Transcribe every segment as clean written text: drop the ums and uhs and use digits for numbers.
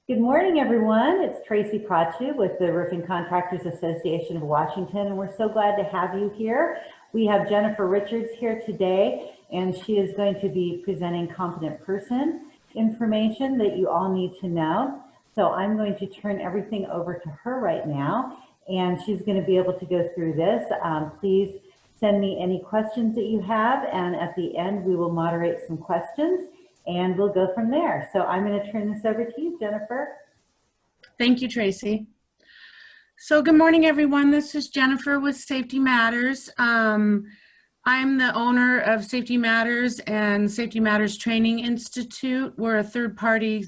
Good morning, everyone. It's Tracy Prachu with the Roofing Contractors Association of Washington, and we're so glad to have you here. We have Jennifer Richards here today, and she is going to be presenting competent person information that you all need to know. So I'm going to turn everything over to her right now, and she's going to be able to go through this. Please send me any questions that you have, and at the end we will moderate some questions. And we'll go from there. So I'm going to turn this over to you, Jennifer. Thank you, Tracy. So good morning, everyone. This is Jennifer with Safety Matters. I'm the owner of Safety Matters and Safety Matters Training Institute. We're a third-party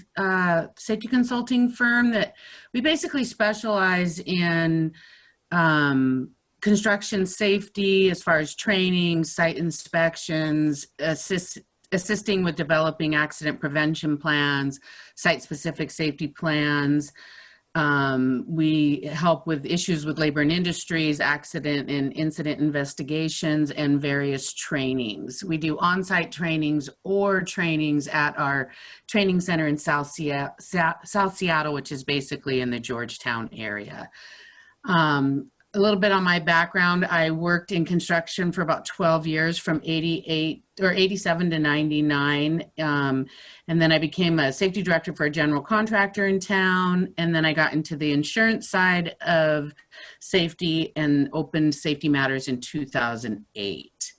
safety consulting firm that we basically specialize in construction safety as far as training, site inspections, assisting with developing accident prevention plans, site-specific safety plans. We help with issues with labor and industries, accident and incident investigations, and various trainings. We do on-site trainings or trainings at our training center in South Seattle, which is basically in the Georgetown area. A little bit on my background. I worked in construction for about 12 years from 87 to 99. And then I became a safety director for a general contractor in town. And then I got into the insurance side of safety and opened Safety Matters in 2008.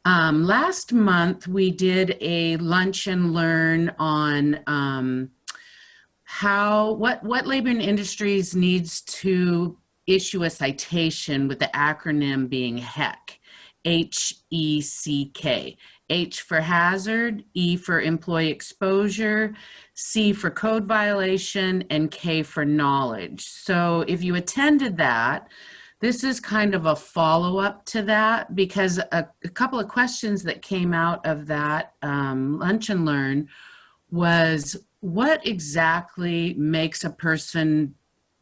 Last month, we did a lunch and learn on what labor and industries needs to issue a citation, with the acronym being HECK, H-E-C-K. H for hazard, E for employee exposure, C for code violation, and K for knowledge. So if you attended that, this is kind of a follow-up to that, because a couple of questions that came out of that lunch and learn was, what exactly makes a person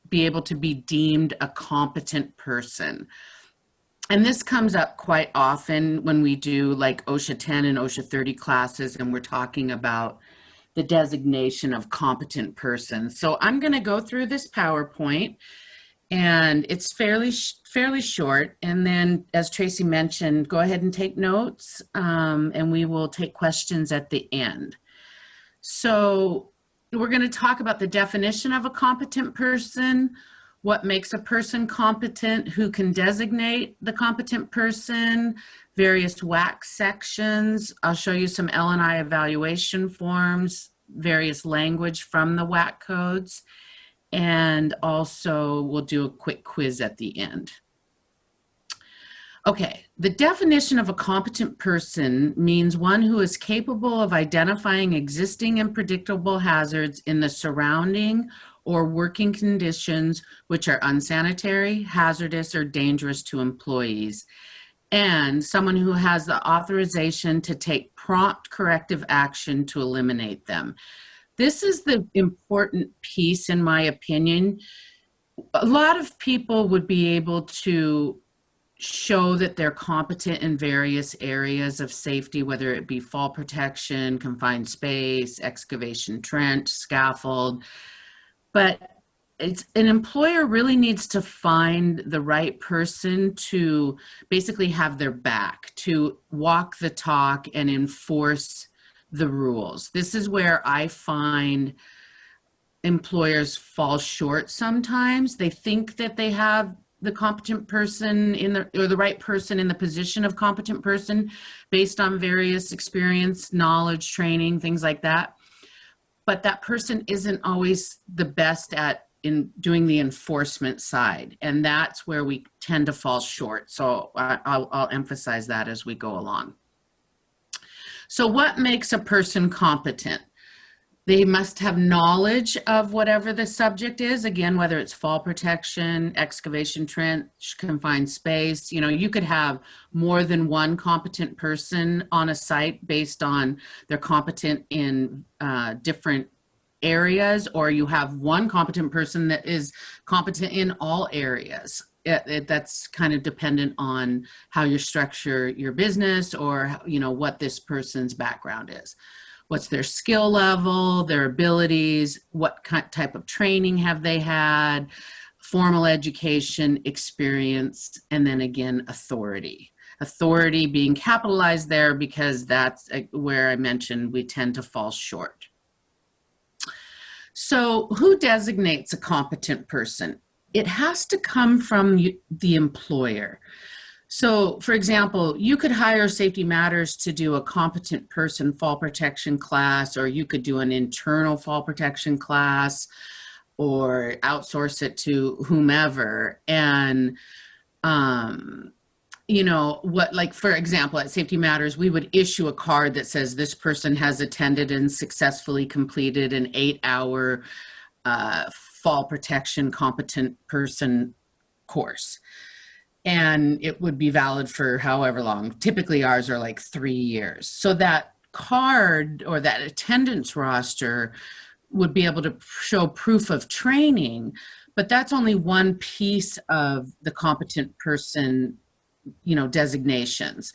be able to be deemed a competent person? And this comes up quite often when we do like OSHA 10 and OSHA 30 classes, and we're talking about the designation of competent person. So I'm going to go through this PowerPoint, and it's fairly short. And then, as Tracy mentioned, go ahead and take notes, and we will take questions at the end. So we're going to talk about the definition of a competent person, what makes a person competent, who can designate the competent person, various WAC sections. I'll show you some L&I evaluation forms, various language from the WAC codes, and also we'll do a quick quiz at the end. Okay, the definition of a competent person means one who is capable of identifying existing and predictable hazards in the surrounding or working conditions which are unsanitary, hazardous, or dangerous to employees, and someone who has the authorization to take prompt corrective action to eliminate them. This is the important piece, in my opinion. A lot of people would be able to show that they're competent in various areas of safety, whether it be fall protection, confined space, excavation trench, scaffold. But an employer really needs to find the right person to basically have their back, to walk the talk and enforce the rules. This is where I find employers fall short sometimes. They think that they have the competent person or the right person in the position of competent person based on various experience, knowledge, training, things like that. But that person isn't always the best at doing the enforcement side. And that's where we tend to fall short. So I'll emphasize that as we go along. So what makes a person competent? They must have knowledge of whatever the subject is, again, whether it's fall protection, excavation trench, confined space. You know, you could have more than one competent person on a site based on they're competent in different areas, or you have one competent person that is competent in all areas. That's kind of dependent on how you structure your business, or, you know, what this person's background is. what's their skill level, their abilities, what type of training have they had, formal education, experience, and then again, authority. Authority being capitalized there because that's where I mentioned we tend to fall short. So who designates a competent person? It has to come from the employer. So, for example, you could hire Safety Matters to do a competent person fall protection class, or you could do an internal fall protection class, or outsource it to whomever. And, you know, what, like, for example, at Safety Matters, we would issue a card that says this person has attended and successfully completed an 8-hour fall protection competent person course. And it would be valid for however long. Typically ours are like 3 years. So that card or that attendance roster would be able to show proof of training, but that's only one piece of the competent person, you know, designations.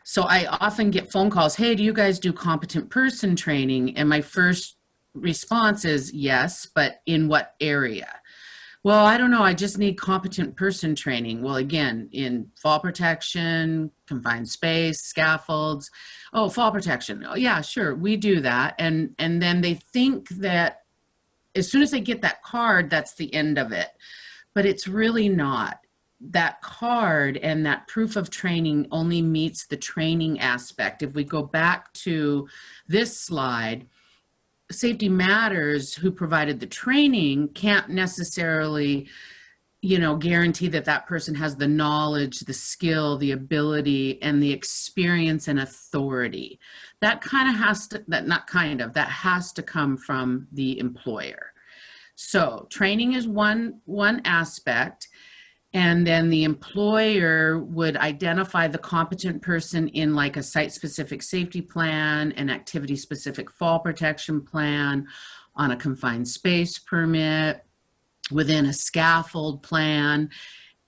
So I often get phone calls, hey, do you guys do competent person training? And my first response is yes, but in what area? Well, I don't know. I just need competent person training. Well, again, in fall protection, confined space, scaffolds. Oh, fall protection. Oh, yeah, sure. We do that. And then they think that as soon as they get that card, that's the end of it. But it's really not. That card and that proof of training only meets the training aspect. If we go back to this slide, Safety Matters, who provided the training, can't necessarily, you know, guarantee that that person has the knowledge, the skill, the ability, and the experience and authority. That kind of has to, that has to come from the employer. So training is one aspect. And then the employer would identify the competent person in like a site-specific safety plan, an activity-specific fall protection plan, on a confined space permit, within a scaffold plan.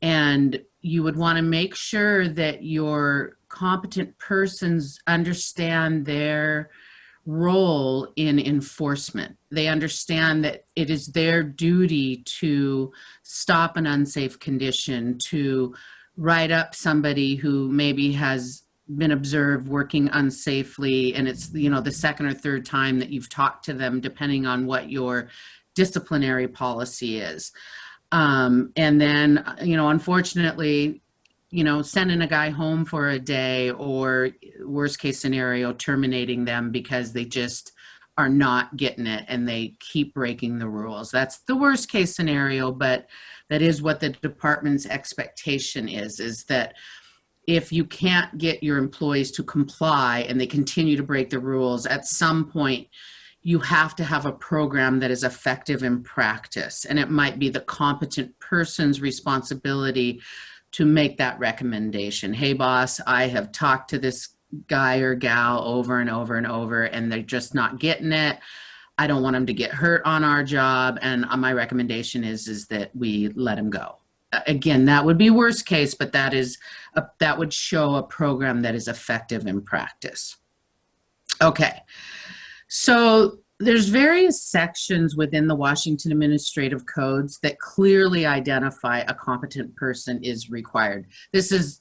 And you would want to make sure that your competent persons understand their role in enforcement. They understand that it is their duty to stop an unsafe condition, to write up somebody who maybe has been observed working unsafely, and it's, you know, the second or third time that you've talked to them, depending on what your disciplinary policy is. And then, you know, unfortunately, you know, sending a guy home for a day, or worst case scenario, terminating them because they just are not getting it and they keep breaking the rules. That's the worst case scenario, but that is what the department's expectation is that if you can't get your employees to comply and they continue to break the rules, at some point you have to have a program that is effective in practice. And it might be the competent person's responsibility to make that recommendation. Hey, boss, I have talked to this guy or gal over and over and over, and they're just not getting it. I don't want them to get hurt on our job, and my recommendation is that we let him go. Again, that would be worst case, but that would show a program that is effective in practice. Okay, so there's various sections within the Washington Administrative Codes that clearly identify a competent person is required. This is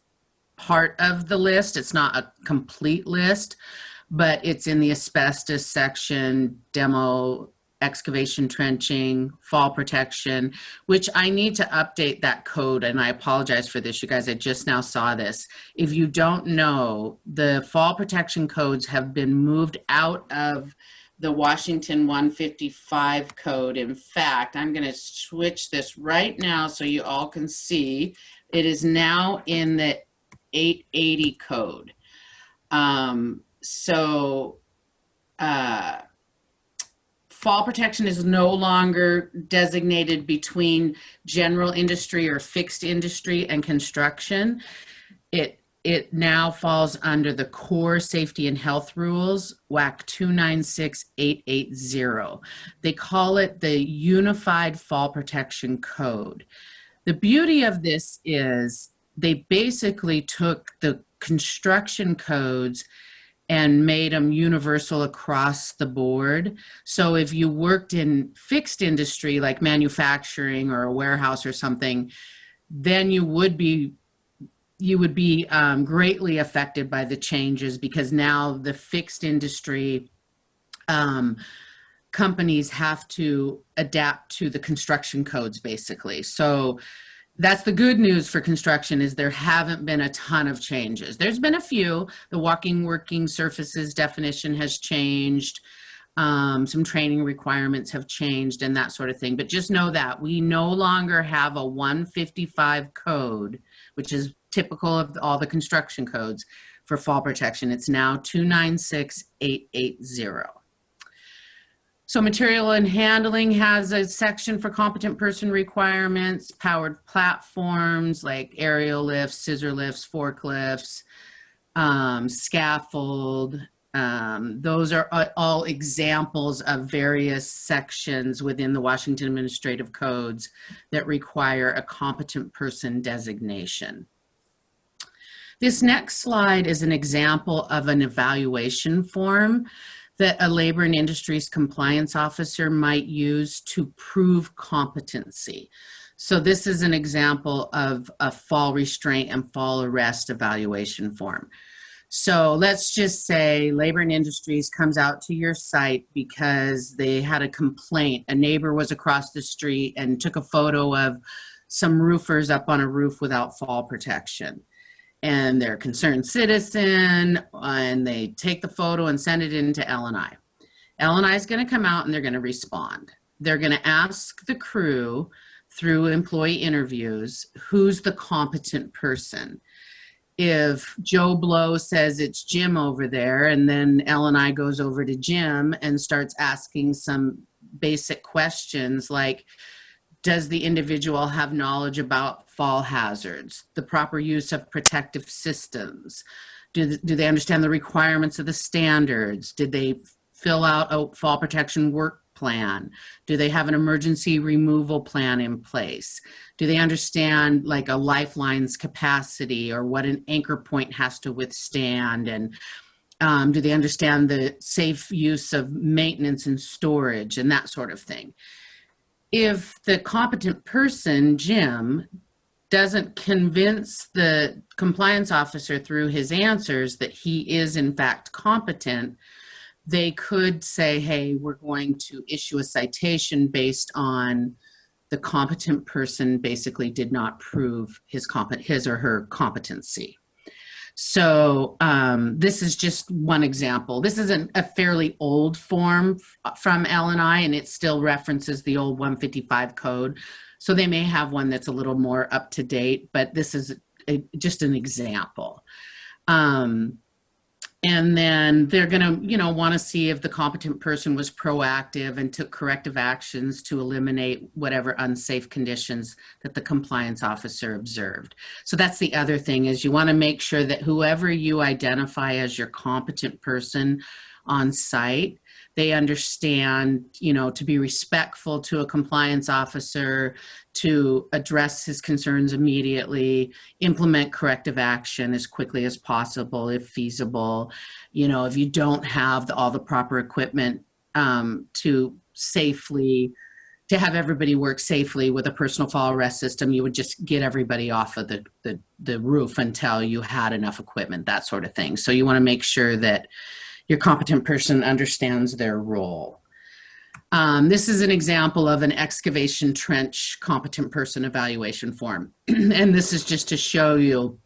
part of the list. It's not a complete list, but it's in the asbestos section, demo, excavation, trenching, fall protection, which I need to update that code, and I apologize for this, you guys. I just now saw this. If you don't know, the fall protection codes have been moved out of the Washington 155 code. In fact, I'm going to switch this right now so you all can see. It is now in the 880 code. Fall protection is no longer designated between general industry or fixed industry and construction. It now falls under the core safety and health rules, WAC 296880. They call it the Unified Fall Protection Code. The beauty of this is they basically took the construction codes and made them universal across the board. So if you worked in fixed industry like manufacturing or a warehouse or something, then you would be greatly affected by the changes, because now the fixed industry companies have to adapt to the construction codes, basically. So that's the good news for construction, is there haven't been a ton of changes. There's been a few. The walking working surfaces definition has changed. Some training requirements have changed and that sort of thing. But just know that we no longer have a 155 code, which is typical of all the construction codes for fall protection. It's now 296880. So material and handling has a section for competent person requirements, powered platforms like aerial lifts, scissor lifts, forklifts, scaffold. Those are all examples of various sections within the Washington Administrative Codes that require a competent person designation. This next slide is an example of an evaluation form that a labor and industries compliance officer might use to prove competency. So this is an example of a fall restraint and fall arrest evaluation form. So let's just say Labor and Industries comes out to your site because they had a complaint. A neighbor was across the street and took a photo of some roofers up on a roof without fall protection. And they're a concerned citizen, and they take the photo and send it into L&I. L&I is going to come out and they're going to respond. They're going to ask the crew through employee interviews, who's the competent person? If Joe Blow says it's Jim over there, and then L&I goes over to Jim and starts asking some basic questions like, does the individual have knowledge about fall hazards, the proper use of protective systems? Do they understand the requirements of the standards? Did they fill out a fall protection work plan? Do they have an emergency removal plan in place? Do they understand like a lifeline's capacity, or what an anchor point has to withstand? And do they understand the safe use of maintenance and storage and that sort of thing? If the competent person, Jim, doesn't convince the compliance officer through his answers that he is in fact competent, they could say, hey, we're going to issue a citation based on the competent person basically did not prove his or her competency. So this is just one example. This is a fairly old form from L&I, and it still references the old 155 code. So they may have one that's a little more up to date, but this is just an example. And then they're going to, want to see if the competent person was proactive and took corrective actions to eliminate whatever unsafe conditions that the compliance officer observed. So that's the other thing, is you want to make sure that whoever you identify as your competent person on site, they understand, to be respectful to a compliance officer, to address his concerns immediately, implement corrective action as quickly as possible if feasible. If you don't have all the proper equipment to have everybody work safely with a personal fall arrest system, you would just get everybody off of the roof until you had enough equipment, that sort of thing. So you want to make sure that your competent person understands their role. This is an example of an excavation trench competent person evaluation form. And this is just to show you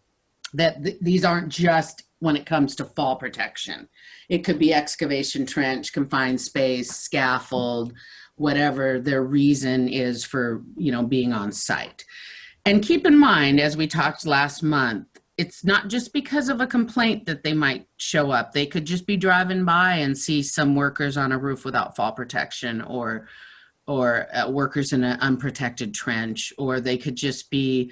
that these aren't just when it comes to fall protection. It could be excavation trench, confined space, scaffold, whatever their reason is for, being on site. And keep in mind, as we talked last month, it's not just because of a complaint that they might show up. They could just be driving by and see some workers on a roof without fall protection, or workers in an unprotected trench, or they could just be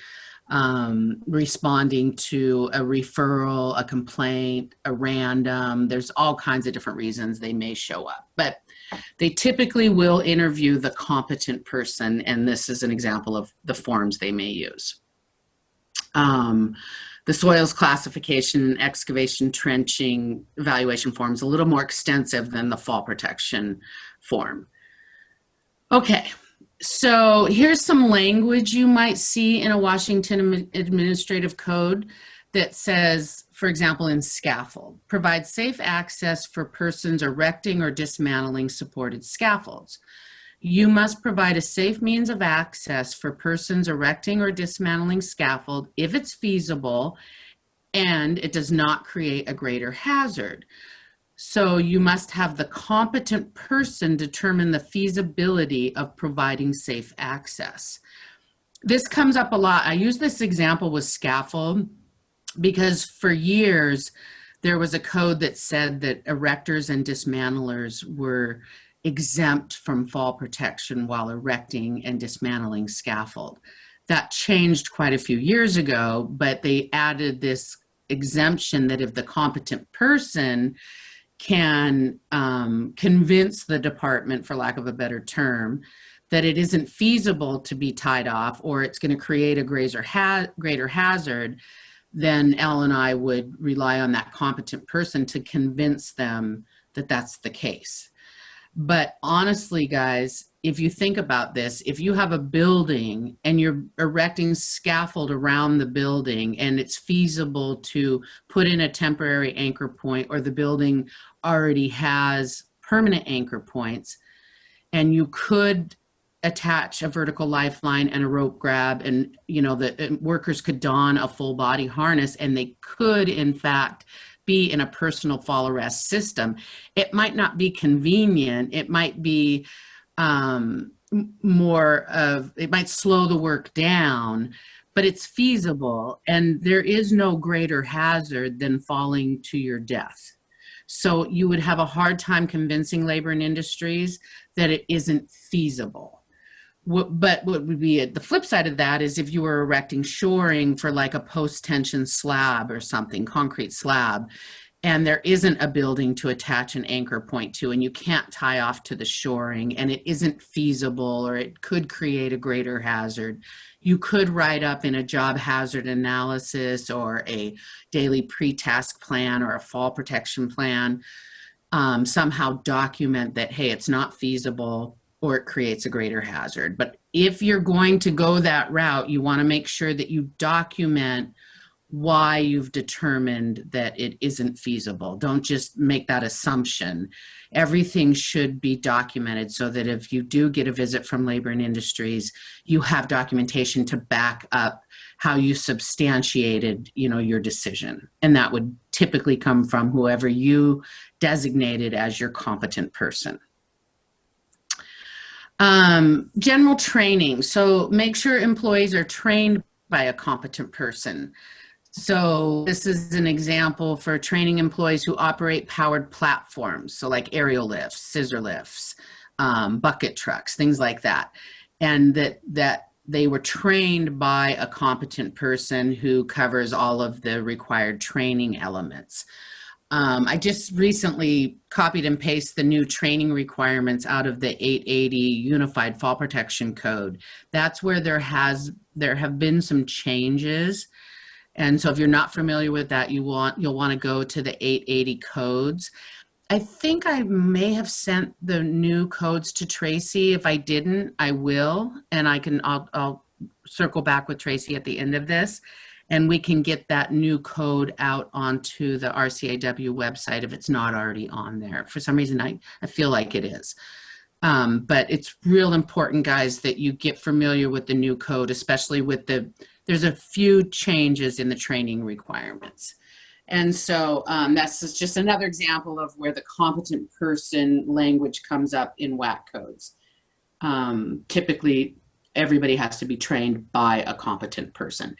responding to a referral, a complaint, a random. There's all kinds of different reasons they may show up, but they typically will interview the competent person, and this is an example of the forms they may use. the soils classification and excavation trenching evaluation form is a little more extensive than the fall protection form. Okay, so here's some language you might see in a Washington Administrative Code that says, for example, in scaffold, provide safe access for persons erecting or dismantling supported scaffolds. You must provide a safe means of access for persons erecting or dismantling scaffold if it's feasible and it does not create a greater hazard. So you must have the competent person determine the feasibility of providing safe access. This comes up a lot. I use this example with scaffold because for years there was a code that said that erectors and dismantlers were exempt from fall protection while erecting and dismantling scaffold. That changed quite a few years ago, but they added this exemption that if the competent person can convince the department, for lack of a better term, that it isn't feasible to be tied off or it's going to create a greater hazard, then L&I would rely on that competent person to convince them that that's the case. But honestly, guys, if you think about this, if you have a building and you're erecting scaffold around the building and it's feasible to put in a temporary anchor point, or the building already has permanent anchor points, and you could attach a vertical lifeline and a rope grab, and the workers could don a full body harness, and they could in fact be in a personal fall arrest system. It might not be convenient. It might be it might slow the work down, but it's feasible, and there is no greater hazard than falling to your death. So you would have a hard time convincing labor and industries that it isn't feasible. But what would be the flip side of that is if you were erecting shoring for like a post-tension slab or something, concrete slab, and there isn't a building to attach an anchor point to, and you can't tie off to the shoring, and it isn't feasible, or it could create a greater hazard, you could write up in a job hazard analysis or a daily pre-task plan or a fall protection plan, somehow document that, hey, it's not feasible, or it creates a greater hazard. But if you're going to go that route, you want to make sure that you document why you've determined that it isn't feasible. Don't just make that assumption. Everything should be documented so that if you do get a visit from labor and industries, you have documentation to back up how you substantiated, your decision. And that would typically come from whoever you designated as your competent person. General training. So make sure employees are trained by a competent person. So this is an example for training employees who operate powered platforms. So like aerial lifts, scissor lifts, bucket trucks, things like that. And that they were trained by a competent person who covers all of the required training elements. I just recently copied and pasted the new training requirements out of the 880 Unified Fall Protection Code. That's where there have been some changes. And so if you're not familiar with that, you'll want to go to the 880 codes. I think I may have sent the new codes to Tracy. If I didn't, I will, and I'll circle back with Tracy at the end of this, and we can get that new code out onto the RCAW website if it's not already on there. For some reason, I feel like it is. But it's real important, guys, that you get familiar with the new code, especially with there's a few changes in the training requirements. And so that's just another example of where the competent person language comes up in WAC codes. Typically, everybody has to be trained by a competent person.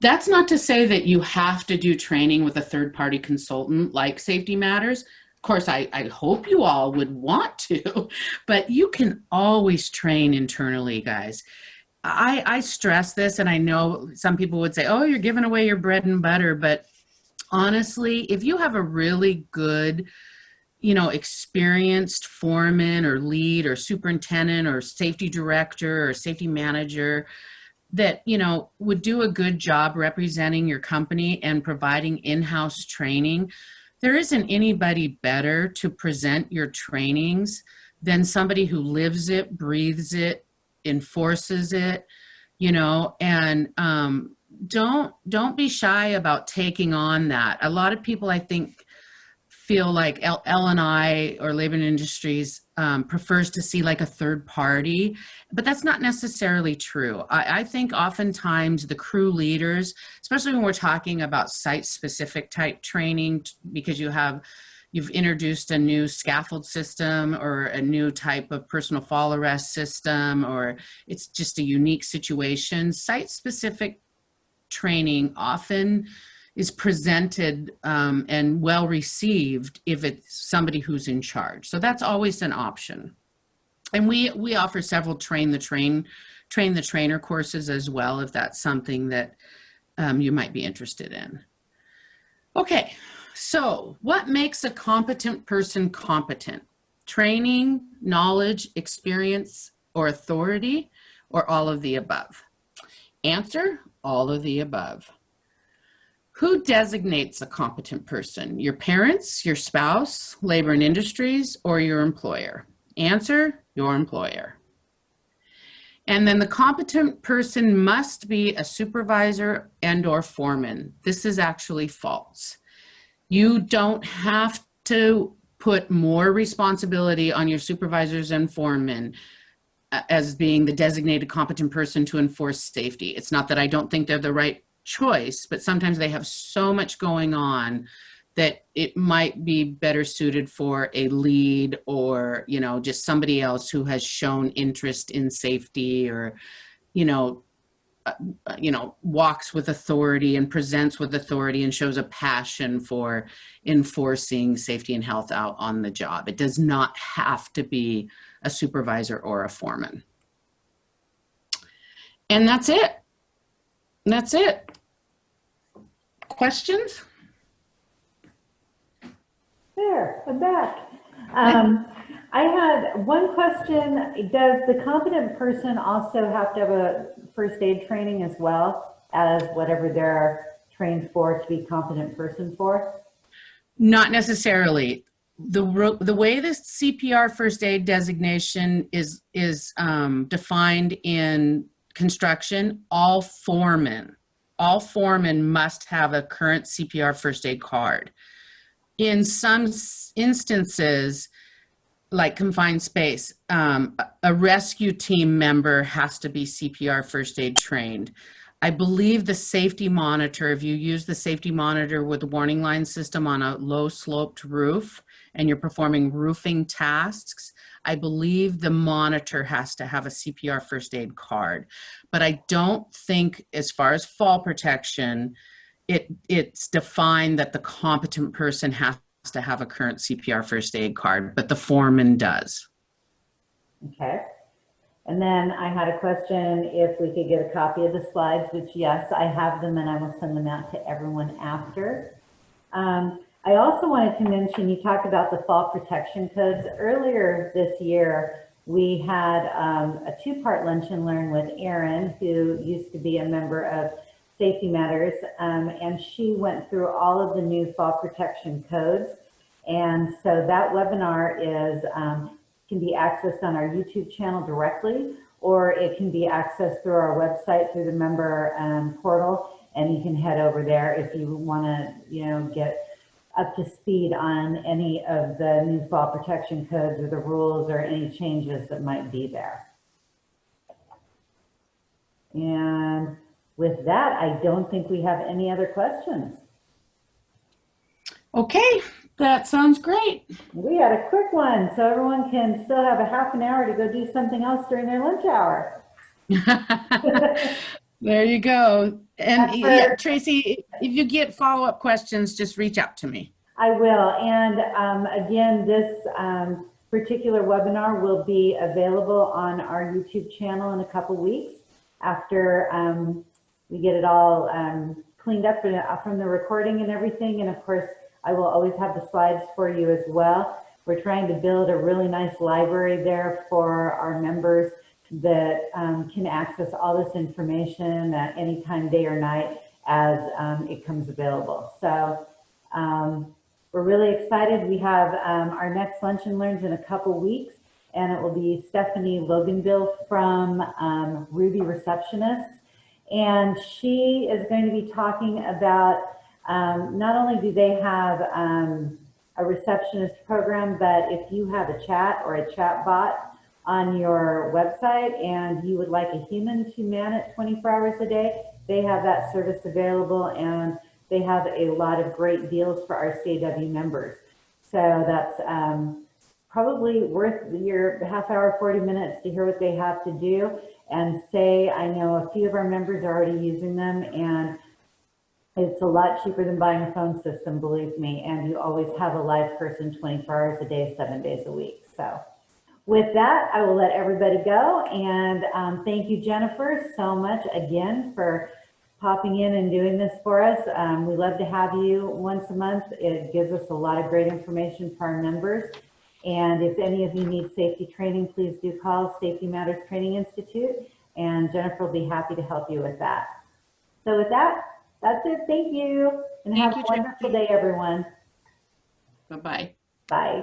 That's not to say that you have to do training with a third-party consultant like Safety Matters. Of course, I hope you all would want to, but you can always train internally, guys. I stress this, and I know some people would say, oh, you're giving away your bread and butter, but honestly, if you have a really good, experienced foreman or lead or superintendent or safety director or safety manager, that, you know, would do a good job representing your company and providing in-house training. There isn't anybody better to present your trainings than somebody who lives it, breathes it, enforces it, you know, and don't be shy about taking on that. A lot of people, I think, feel like L&I or Labor and Industries prefers to see like a third party, but that's not necessarily true. I think oftentimes the crew leaders, especially when we're talking about site-specific type training, because you've introduced a new scaffold system or a new type of personal fall arrest system, or it's just a unique situation. Site-specific training often is presented and well received if it's somebody who's in charge. So that's always an option. And we offer several train the trainer courses as well, if that's something that you might be interested in. Okay, so what makes a competent person competent? Training, knowledge, experience, or authority, or all of the above? Answer, all of the above. Who designates a competent person? Your parents, your spouse, Labor and Industries, or your employer? Answer, your employer. And then the competent person must be a supervisor and or foreman. This is actually false. You don't have to put more responsibility on your supervisors and foremen as being the designated competent person to enforce safety. It's not that I don't think they're the right choice, but sometimes they have so much going on that it might be better suited for a lead, or, you know, just somebody else who has shown interest in safety, or, walks with authority and presents with authority and shows a passion for enforcing safety and health out on the job. It does not have to be a supervisor or a foreman. And that's it. That's it. Questions? There, I'm back. I had one question. Does the competent person also have to have a first aid training as well as whatever they're trained for to be competent person for? Not necessarily. The way the CPR first aid designation is defined in construction, all foremen must have a current CPR first aid card. In some instances, like confined space, a rescue team member has to be CPR first aid trained. I believe the safety monitor, if you use the safety monitor with the warning line system on a low sloped roof and you're performing roofing tasks, I believe the monitor has to have a CPR first aid card. But I don't think, as far as fall protection, it's defined that the competent person has to have a current CPR first aid card, but the foreman does. Okay. And then I had a question if we could get a copy of the slides, which yes, I have them and I will send them out to everyone after. I also wanted to mention, you talked about the fall protection codes. Earlier this year, we had a two-part lunch and learn with Erin, who used to be a member of Safety Matters, and she went through all of the new fall protection codes. And so that webinar is can be accessed on our YouTube channel directly, or it can be accessed through our website through the member portal, and you can head over there if you want to, get up to speed on any of the new fall protection codes or the rules or any changes that might be there. And with that, I don't think we have any other questions. Okay, that sounds great. We had a quick one, so everyone can still have a half an hour to go do something else during their lunch hour. There you go. And yeah, Tracy, if you get follow-up questions, just reach out to me. I will. And again, this particular webinar will be available on our YouTube channel in a couple weeks after we get it all cleaned up from the recording and everything. And of course, I will always have the slides for you as well. We're trying to build a really nice library there for our members that can access all this information at any time, day or night, as it comes available. So we're really excited. We have our next Lunch and Learns in a couple weeks, and it will be Stephanie Loganville from Ruby Receptionists. And she is going to be talking about not only do they have a receptionist program, but if you have a chat or a chat bot on your website and you would like a human to man it 24 hours a day, they have that service available, and they have a lot of great deals for our CAW members. So that's probably worth your half hour, 40 minutes to hear what they have to do and say. I know a few of our members are already using them, and it's a lot cheaper than buying a phone system, believe me, and you always have a live person 24 hours a day, 7 days a week. So with that, I will let everybody go, and thank you, Jennifer, so much again for popping in and doing this for us. We love to have you once a month. It gives us a lot of great information for our members. And if any of you need safety training, please do call Safety Matters Training Institute, and Jennifer will be happy to help you with that. So with that, that's it. Thank you. And have a wonderful day, everyone. Bye-bye. Bye.